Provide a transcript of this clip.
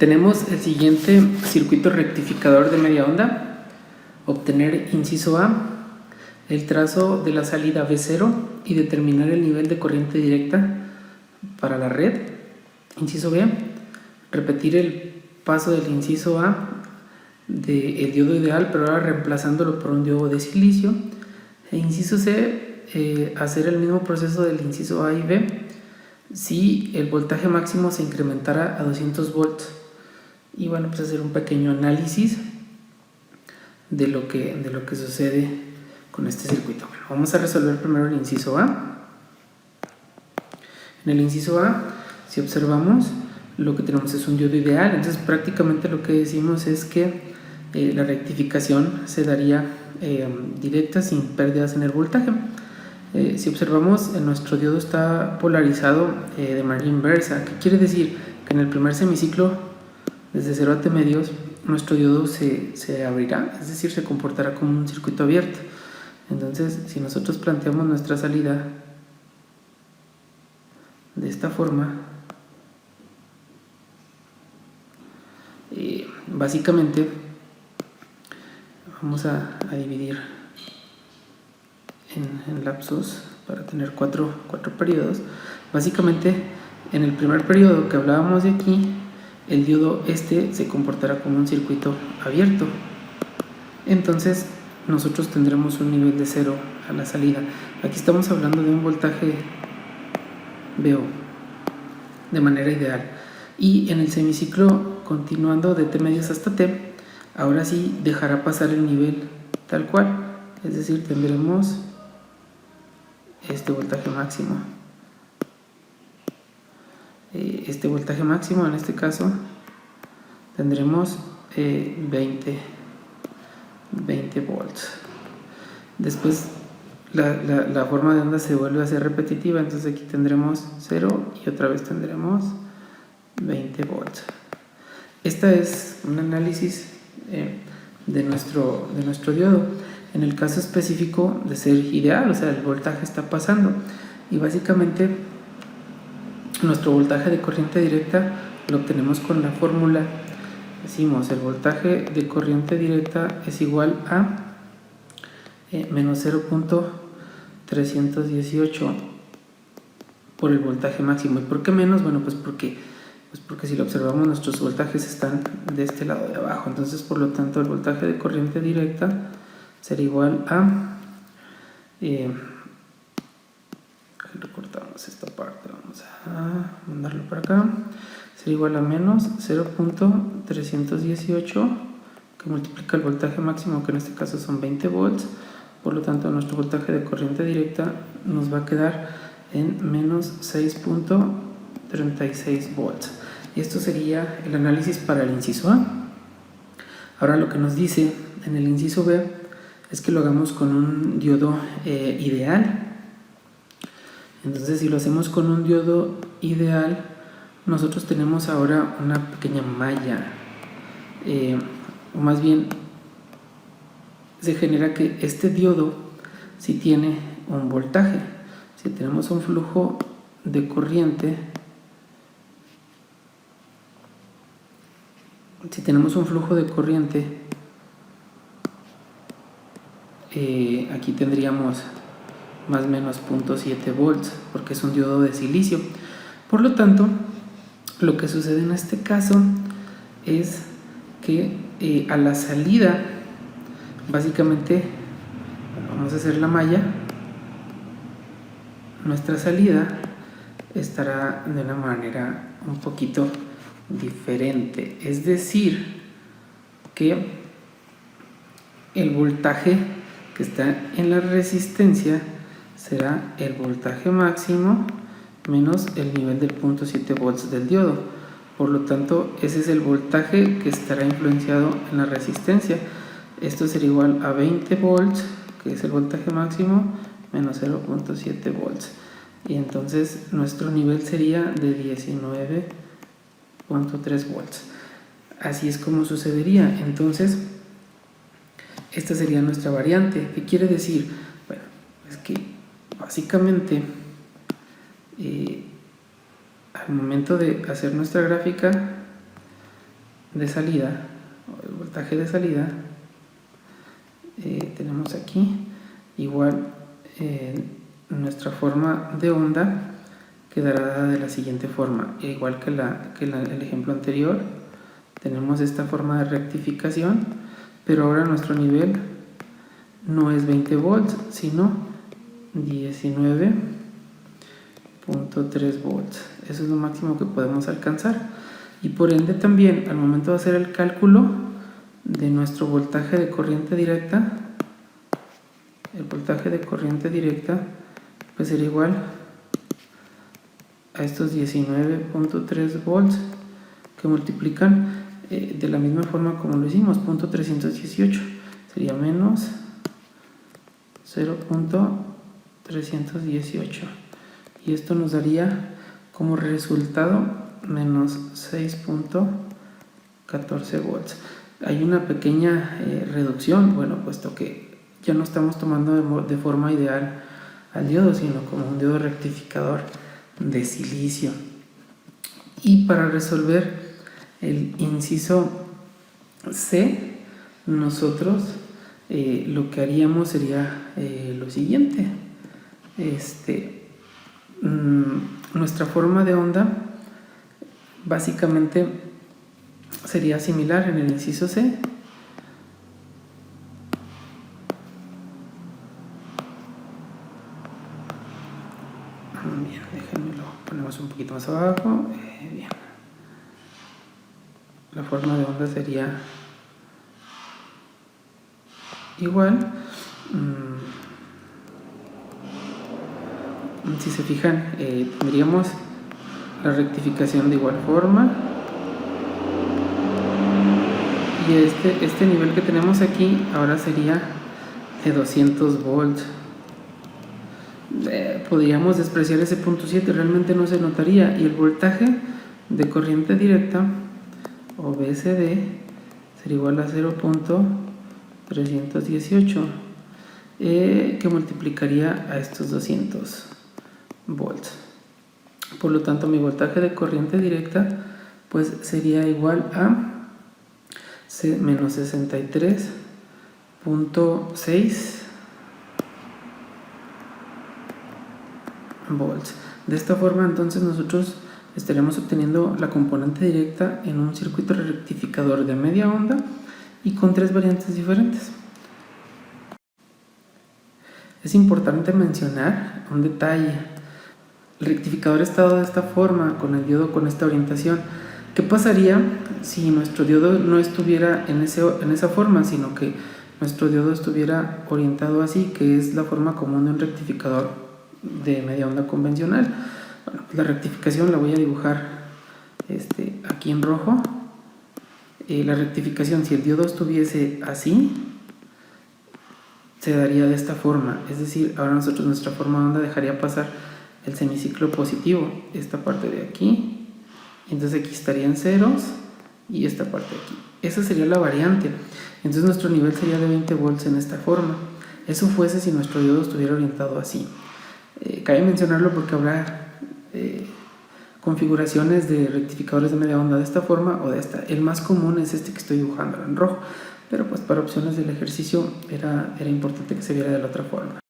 Tenemos el siguiente circuito rectificador de media onda. Obtener, inciso A, el trazo de la salida V0 y determinar el nivel de corriente directa para la red. Inciso B, repetir el paso del inciso A del diodo ideal, pero ahora reemplazándolo por un diodo de silicio. E inciso C, hacer el mismo proceso del inciso A y B si el voltaje máximo se incrementara a 200 volts. Y bueno, pues hacer un pequeño análisis de lo que sucede con este circuito. Bueno, vamos a resolver primero el inciso A. En el inciso A, si observamos, lo que tenemos es un diodo ideal. Entonces prácticamente lo que decimos es que la rectificación se daría directa sin pérdidas en el voltaje. Si observamos, nuestro diodo está polarizado de manera inversa. ¿Qué quiere decir? Que en el primer semiciclo, desde 0 a T medios, nuestro diodo se abrirá, es decir, se comportará como un circuito abierto. Entonces, si nosotros planteamos nuestra salida de esta forma, básicamente vamos a dividir en lapsos para tener cuatro periodos. Básicamente, en el primer periodo que hablábamos de aquí, el diodo se comportará como un circuito abierto. Entonces nosotros tendremos un nivel de 0 a la salida. Aquí estamos hablando de un voltaje VO de manera ideal. Y en el semiciclo, continuando de T medios hasta T, ahora sí dejará pasar el nivel tal cual. Es decir, tendremos este voltaje máximo. Este voltaje máximo, en este caso, tendremos 20 volts. Después la forma de onda se vuelve a ser repetitiva, entonces aquí tendremos 0 y otra vez tendremos 20 volts. Esta es un análisis de nuestro diodo. En el caso específico de ser ideal, o sea, el voltaje está pasando y básicamente nuestro voltaje de corriente directa lo obtenemos con la fórmula. Decimos, el voltaje de corriente directa es igual a menos 0.318 por el voltaje máximo. ¿Y por qué menos? Bueno, pues porque si lo observamos, nuestros voltajes están de este lado de abajo. Entonces, por lo tanto, el voltaje de corriente directa será igual a... recortamos esta parte, vamos a mandarlo para acá. Será igual a menos 0.318 que multiplica el voltaje máximo, que en este caso son 20 volts. Por lo tanto, nuestro voltaje de corriente directa nos va a quedar en menos 6.36 volts. Y esto sería el análisis para el inciso A. Ahora lo que nos dice en el inciso B es que lo hagamos con un diodo ideal. Entonces, si lo hacemos con un diodo ideal, nosotros tenemos ahora una pequeña malla, o más bien se genera que este diodo sí tiene un voltaje. Si tenemos un flujo de corriente, aquí tendríamos más o menos 0.7 volts porque es un diodo de silicio. Por lo tanto, lo que sucede en este caso es que a la salida, básicamente, vamos a hacer la malla, nuestra salida estará de una manera un poquito diferente. Es decir, que el voltaje que está en la resistencia será el voltaje máximo menos el nivel del 0.7 volts del diodo. Por lo tanto, ese es el voltaje que estará influenciado en la resistencia. Esto será igual a 20 volts, que es el voltaje máximo, menos 0.7 volts. Y entonces nuestro nivel sería de 19.3 volts. Así es como sucedería. Entonces, esta sería nuestra variante. ¿Qué quiere decir? Bueno, es que básicamente al momento de hacer nuestra gráfica de salida, o el voltaje de salida, tenemos aquí igual nuestra forma de onda quedará dada de la siguiente forma, igual que el ejemplo anterior. Tenemos esta forma de rectificación, pero ahora nuestro nivel no es 20 volts, sino 19.3 volts. Eso es lo máximo que podemos alcanzar. Y por ende también, al momento de hacer el cálculo de nuestro voltaje de corriente directa, el voltaje de corriente directa pues será igual a estos 19.3 volts que multiplican de la misma forma como lo hicimos, .318, sería menos 0.318, y esto nos daría como resultado menos 6.14 volts. Hay una pequeña reducción, bueno, puesto que ya no estamos tomando de forma ideal al diodo, sino como un diodo rectificador de silicio. Y para resolver el inciso C, nosotros lo que haríamos sería lo siguiente. Nuestra forma de onda básicamente sería similar en el inciso C. Bien, déjenme lo ponemos un poquito más abajo. Bien. La forma de onda sería igual. Si se fijan, tendríamos la rectificación de igual forma. Y este nivel que tenemos aquí ahora sería de 200 volts. Podríamos despreciar ese punto 7, realmente no se notaría. Y el voltaje de corriente directa, o VSD, sería igual a 0.318, que multiplicaría a estos 200 volts. Por lo tanto, mi voltaje de corriente directa pues sería igual a menos 63.6 volts. De esta forma, entonces, nosotros estaremos obteniendo la componente directa en un circuito rectificador de media onda y con tres variantes diferentes. Es importante mencionar un detalle. El rectificador está dado de esta forma, con el diodo con esta orientación. ¿Qué pasaría si nuestro diodo no estuviera en esa forma, sino que nuestro diodo estuviera orientado así, que es la forma común de un rectificador de media onda convencional? Bueno, pues la rectificación la voy a dibujar aquí en rojo. La rectificación, si el diodo estuviese así, se daría de esta forma. Es decir, ahora nuestra forma de onda dejaría pasar el semiciclo positivo, esta parte de aquí. Entonces aquí estarían ceros y esta parte de aquí. Esa sería la variante. Entonces nuestro nivel sería de 20 volts en esta forma. Eso fuese si nuestro diodo estuviera orientado así. Cabe mencionarlo porque habrá configuraciones de rectificadores de media onda de esta forma o de esta. El más común es este que estoy dibujando en rojo, pero pues para opciones del ejercicio era importante que se viera de la otra forma.